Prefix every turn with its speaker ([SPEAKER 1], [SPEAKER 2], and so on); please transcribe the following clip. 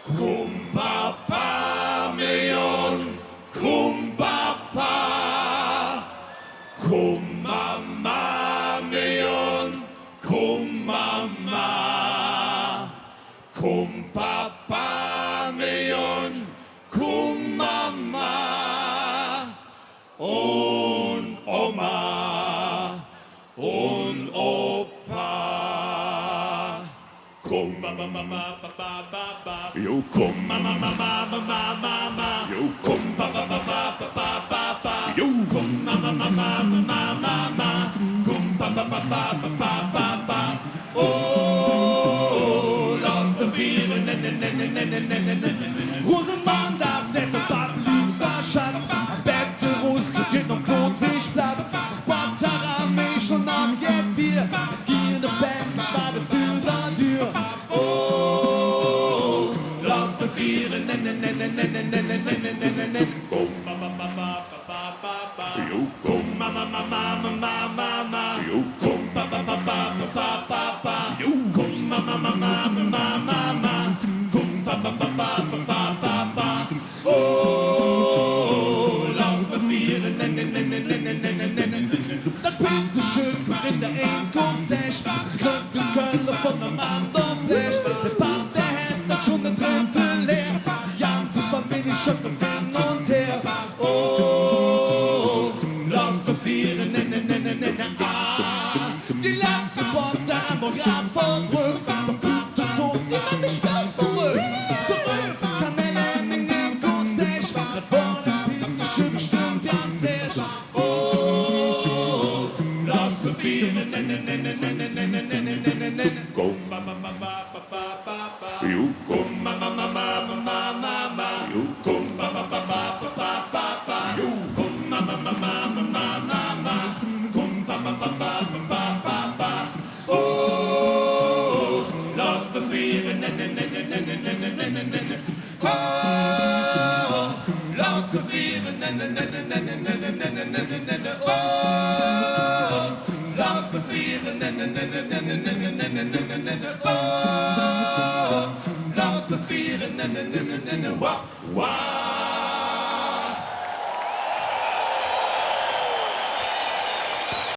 [SPEAKER 1] Kumpapa Million, Kumpapa, Kummama Million, Kummama, Kumpapa Million, Kummama und Oma und Opa. Kummama, yo kummama, yo kummama, yo kummama, oh, lass de vieren, Rosenmann darf selber Pappenlüser Schatz, Bette Russe, geht noch Klotwischplatz, Guantanamo schon am Bier, es geht de Band, schade für la Tür, oh, lass de vieren, das Pinte schön in der Eko-Stash, Kölner von einem anderen Flash, der Bart, der Heft hat schon den Drittel leer, Jan zu Familie schüttelt hin und her, oh, lass mir vieren, die letzte Worte am Rad von Brück, der gute Ton, die man nicht schnell zurück, kann man in den Eko-Stash, das Wort der Pinte schön stimmt ganz recht, oh, lass mir vieren, go mama mama papa you go mama mama mama you go mama mama papa you go mama mama mama go mama mama papa oh lass me vieren oh lass me vieren oh lass me vieren oh, lass me vieren, wow, wow.